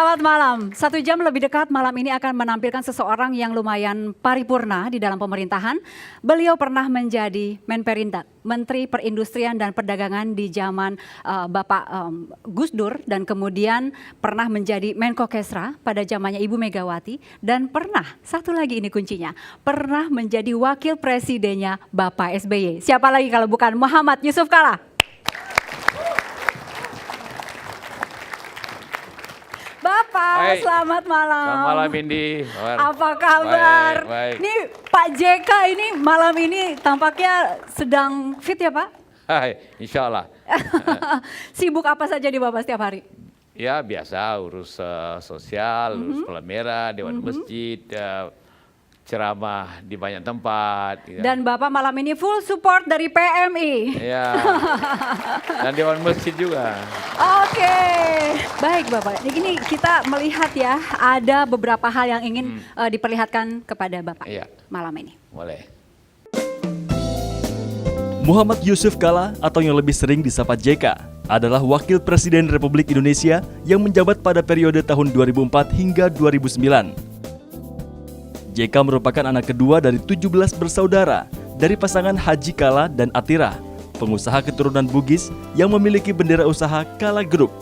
Selamat malam. 1 jam lebih dekat malam ini akan menampilkan seseorang yang lumayan paripurna di dalam pemerintahan. Beliau pernah menjadi Menperindak, Menteri Perindustrian dan Perdagangan di zaman Bapak Gus Dur, dan kemudian pernah menjadi Menko Kesra pada zamannya Ibu Megawati, dan pernah, satu lagi ini kuncinya, pernah menjadi Wakil Presidennya Bapak SBY. Siapa lagi kalau bukan Muhammad Yusuf Kalla? Bapak, Hai. selamat malam. Selamat malam Indi. Apa kabar? Baik, baik. Ini Pak JK ini malam ini tampaknya sedang fit ya Pak? Hai, insya Allah. Sibuk apa saja di Bapak setiap hari? Ya biasa urus sosial, urus Palmera, Dewan Masjid, ceramah di banyak tempat. Gitu. Dan Bapak malam ini full support dari PMI. Ya, dan Dewan Masjid juga. Oke, baik Bapak. Ini kita melihat ya ada beberapa hal yang ingin diperlihatkan kepada Bapak Iya. malam ini. Boleh. Muhammad Yusuf Kalla atau yang lebih sering disapa JK adalah Wakil Presiden Republik Indonesia yang menjabat pada periode tahun 2004 hingga 2009. JK merupakan anak kedua dari 17 bersaudara dari pasangan Haji Kalla dan Atira, pengusaha keturunan Bugis yang memiliki bendera usaha Kalla Group.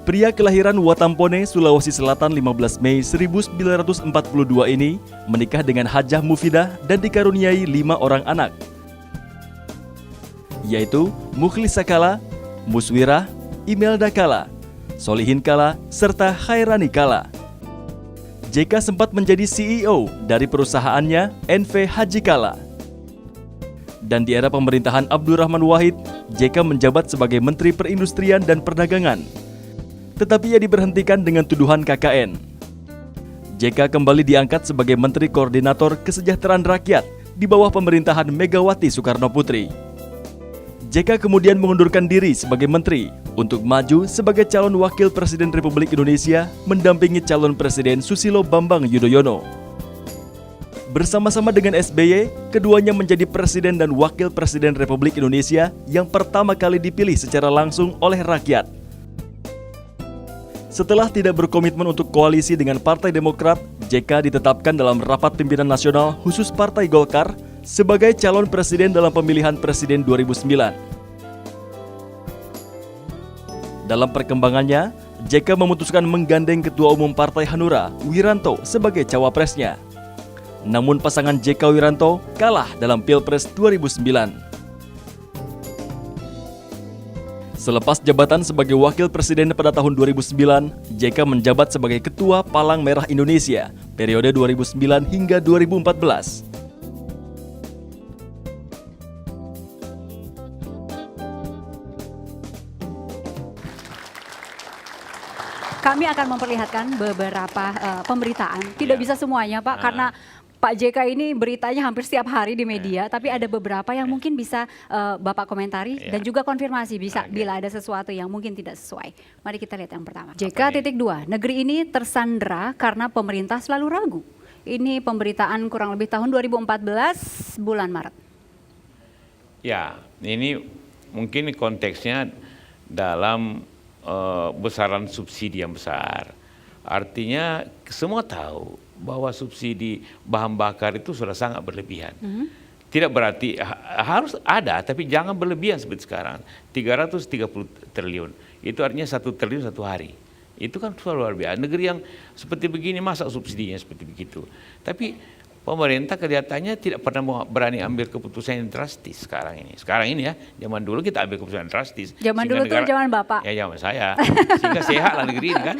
Pria kelahiran Watampone, Sulawesi Selatan 15 Mei 1942 ini menikah dengan Hajah Mufidah dan dikaruniai 5 orang anak, yaitu Mukhlisa Kalla, Muswirah, Imelda Kalla, Solihin Kalla, serta Khairani Kalla. JK sempat menjadi CEO dari perusahaannya NV Haji Kalla. Dan di era pemerintahan Abdurrahman Wahid, JK menjabat sebagai Menteri Perindustrian dan Perdagangan. Tetapi ia diberhentikan dengan tuduhan KKN. JK kembali diangkat sebagai Menteri Koordinator Kesejahteraan Rakyat di bawah pemerintahan Megawati Soekarno Putri. JK kemudian mengundurkan diri sebagai menteri untuk maju sebagai calon Wakil Presiden Republik Indonesia mendampingi calon Presiden Susilo Bambang Yudhoyono. Bersama-sama dengan SBY, keduanya menjadi Presiden dan Wakil Presiden Republik Indonesia yang pertama kali dipilih secara langsung oleh rakyat. Setelah tidak berkomitmen untuk koalisi dengan Partai Demokrat, JK ditetapkan dalam Rapat Pimpinan Nasional khusus Partai Golkar sebagai calon presiden dalam pemilihan presiden 2009. Dalam perkembangannya, JK memutuskan menggandeng Ketua Umum Partai Hanura, Wiranto, sebagai cawapresnya. Namun pasangan JK Wiranto kalah dalam Pilpres 2009. Selepas jabatan sebagai Wakil Presiden pada tahun 2009, JK menjabat sebagai Ketua Palang Merah Indonesia periode 2009 hingga 2014. Kami akan memperlihatkan beberapa pemberitaan. Tidak bisa semuanya Pak, karena Pak JK ini beritanya hampir setiap hari di media, tapi ada beberapa yang mungkin bisa Bapak komentari dan juga konfirmasi bisa bila ada sesuatu yang mungkin tidak sesuai. Mari kita lihat yang pertama. JK.2, negeri ini tersandera karena pemerintah selalu ragu. Ini pemberitaan kurang lebih tahun 2014 bulan Maret. Ya, ini mungkin konteksnya dalam besaran subsidi yang besar. Artinya semua tahu bahwa subsidi bahan bakar itu sudah sangat berlebihan. Tidak berarti harus ada, tapi jangan berlebihan seperti sekarang. 330 triliun, itu artinya 1 triliun satu hari. Itu kan luar biasa. Negeri yang seperti begini masa subsidinya seperti begitu. Tapi pemerintah kelihatannya tidak pernah berani ambil keputusan yang drastis sekarang ini. Sekarang ini ya, zaman dulu kita ambil keputusan yang drastis. Zaman dulu tuh zaman Bapak. Ya zaman saya. Sehingga sehatlah negeri ini kan.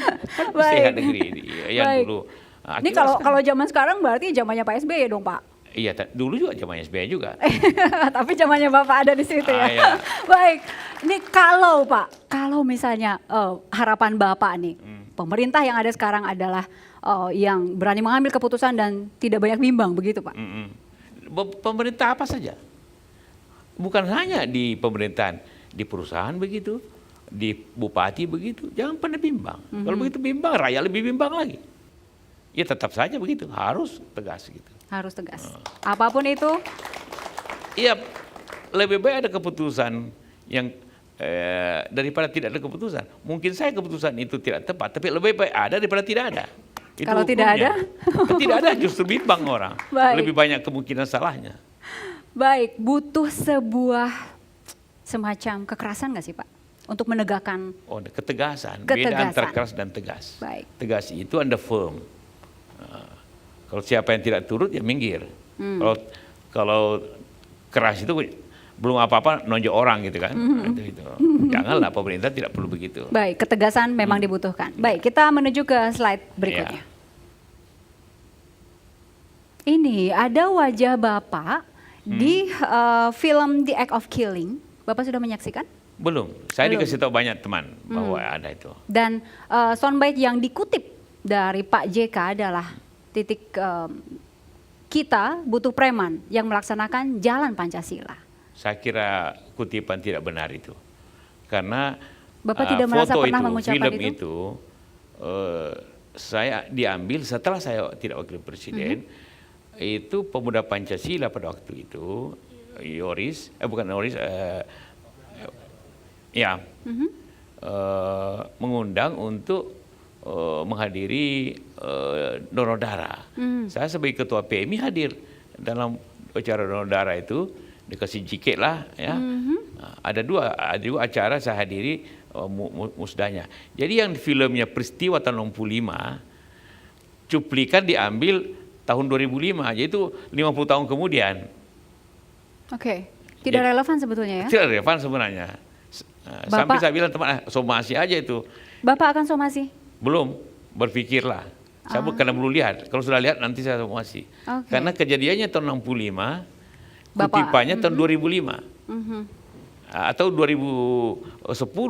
Sehat negeri ini. Yang dulu. Nah, ini kalau zaman sekarang berarti zamannya Pak SBY dong Pak. Iya, dulu juga zamannya SBY juga. Tapi zamannya Bapak ada di situ ya. Iya. Baik, ini kalau Pak, kalau misalnya harapan Bapak nih, pemerintah yang ada sekarang adalah yang berani mengambil keputusan dan tidak banyak bimbang, begitu Pak? Pemerintah apa saja, bukan hanya di pemerintahan, di perusahaan begitu, di bupati begitu, jangan pernah bimbang. Kalau begitu bimbang, rakyat lebih bimbang lagi. Ya tetap saja begitu, harus tegas gitu. Harus tegas. Apapun itu? Iya, lebih baik ada keputusan yang daripada tidak ada keputusan. Mungkin saya keputusan itu tidak tepat, tapi lebih baik ada daripada tidak ada. Itu Kalau tidak ada? Tidak ada justru bimbang orang. Baik. Lebih banyak kemungkinan salahnya. Baik, butuh sebuah semacam kekerasan nggak sih Pak? Untuk menegakkan Ketegasan. Beda Ketegasan. antara keras dan tegas. Baik. Tegas itu Anda firm. Kalau siapa yang tidak turut ya minggir. Kalau keras itu belum apa-apa nonjok orang gitu kan. Itu. Janganlah, pemerintah tidak perlu begitu. Baik, ketegasan memang dibutuhkan. Baik, kita menuju ke slide berikutnya. Ini ada wajah Bapak di film The Act of Killing. Bapak sudah menyaksikan? Belum. Saya Belum. dikasih tahu banyak teman bahwa ada itu. Dan soundbite yang dikutip dari Pak JK adalah titik kita butuh preman yang melaksanakan jalan Pancasila. Saya kira kutipan tidak benar itu. Karena Bapak tidak merasa foto pernah itu, mengucapkan film itu saya diambil setelah saya tidak wakil presiden. Itu pemuda Pancasila pada waktu itu, mengundang untuk menghadiri donor darah. Saya sebagai ketua PMI hadir dalam acara donor darah itu, dikasih jiket lah ya. Ada dua acara saya hadiri musdahnya. Jadi yang filmnya peristiwa tahun 65, cuplikan diambil tahun 2005, yaitu 50 tahun kemudian. Oke, tidak relevan sebetulnya ya? Tidak relevan sebenarnya. Sampai saya bilang teman, somasi aja itu. Bapak akan somasi? Belum, berpikirlah. Saya karena belum lihat. Kalau sudah lihat nanti saya somasi. Karena kejadiannya tahun 65, kutipannya tahun 2005. Atau 2010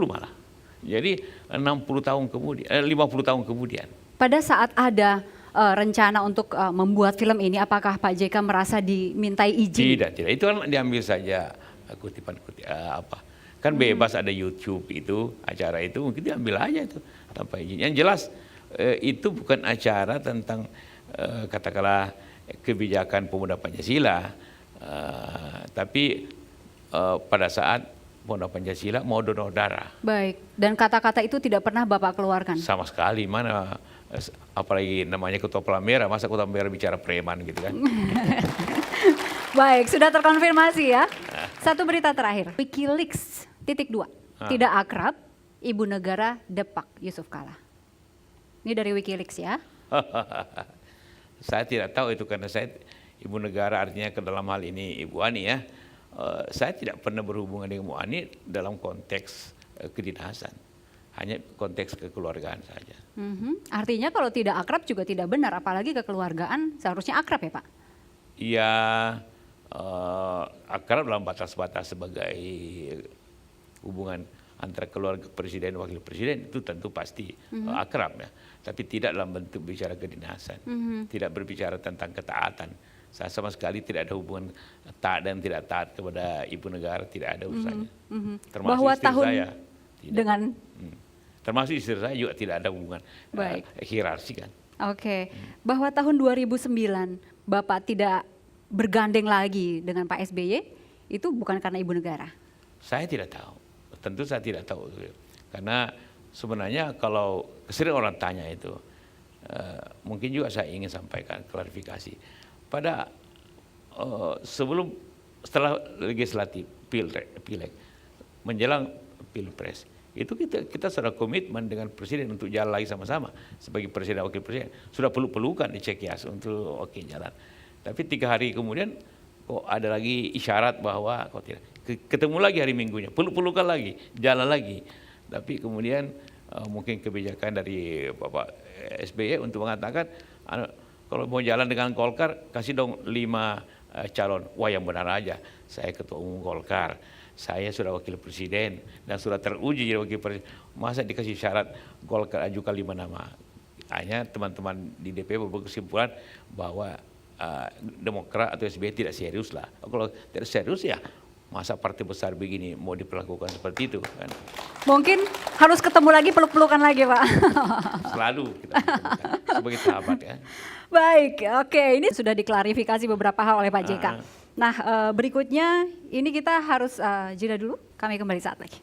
malah. Jadi 50 tahun kemudian. Pada saat ada rencana untuk membuat film ini, apakah Pak JK merasa dimintai izin? Tidak. Itu kan diambil saja kutipan apa. Kan bebas ada YouTube itu, acara itu mungkin diambil aja itu tanpa izin. Yang jelas itu bukan acara tentang katakanlah kebijakan pemuda Pancasila, tapi pada saat pemuda Pancasila mau donor darah. Baik, dan kata-kata itu tidak pernah Bapak keluarkan? Sama sekali, mana apalagi namanya ketua Palmera, masa ketua Palmera bicara preman gitu kan. Baik, sudah terkonfirmasi ya. Satu berita terakhir, Wikileaks .2, tidak akrab, Ibu Negara depak Yusuf Kala. Ini dari Wikileaks ya. Saya tidak tahu itu karena saya Ibu Negara artinya ke dalam hal ini Ibu Ani ya. Saya tidak pernah berhubungan dengan Ibu Ani dalam konteks kedinasan. Hanya konteks kekeluargaan saja. Artinya kalau tidak akrab juga tidak benar, apalagi kekeluargaan seharusnya akrab ya Pak? Iya, akrab dalam batas-batas sebagai hubungan antara keluarga presiden dan wakil presiden itu tentu pasti akrab ya. Tapi tidak dalam bentuk bicara kedinasan, tidak berbicara tentang ketaatan. Saya sama sekali tidak ada hubungan taat dan tidak taat kepada Ibu Negara, tidak ada urusannya. Termasuk Bahwa istri tahun saya. Tidak. Dengan termasuk istri saya juga tidak ada hubungan hierarki kan. Oke, bahwa tahun 2009 Bapak tidak bergandeng lagi dengan Pak SBY, itu bukan karena Ibu Negara? Saya tidak tahu, tentu saya tidak tahu. Karena sebenarnya kalau sering orang tanya itu, mungkin juga saya ingin sampaikan klarifikasi. Setelah legislatif, pileg, menjelang pilpres, itu kita sudah komitmen dengan presiden untuk jalan lagi sama-sama sebagai presiden dan wakil presiden. Sudah peluk-pelukan di Cekias untuk jalan. Tapi 3 hari kemudian kok ada lagi isyarat bahwa kok tidak. Ketemu lagi hari Minggunya, peluk-pelukan lagi, jalan lagi. Tapi kemudian mungkin kebijakan dari Bapak SBY untuk mengatakan kalau mau jalan dengan Golkar kasih dong 5 calon. Wah yang benar aja, saya ketua umum Golkar. Saya sudah wakil presiden dan sudah teruji jadi wakil presiden. Masa dikasih syarat Golkar ajukan 5 nama? Hanya teman-teman di DPP berkesimpulan bahwa Demokrat atau SBY tidak serius lah. Kalau tidak serius ya masa partai besar begini mau diperlakukan seperti itu kan? Mungkin harus ketemu lagi, peluk-pelukan lagi Pak. Selalu kita sebagai sahabat ya. Baik, oke, ini sudah diklarifikasi beberapa hal oleh Pak JK. Nah, berikutnya ini kita harus jeda dulu, kami kembali saat lagi.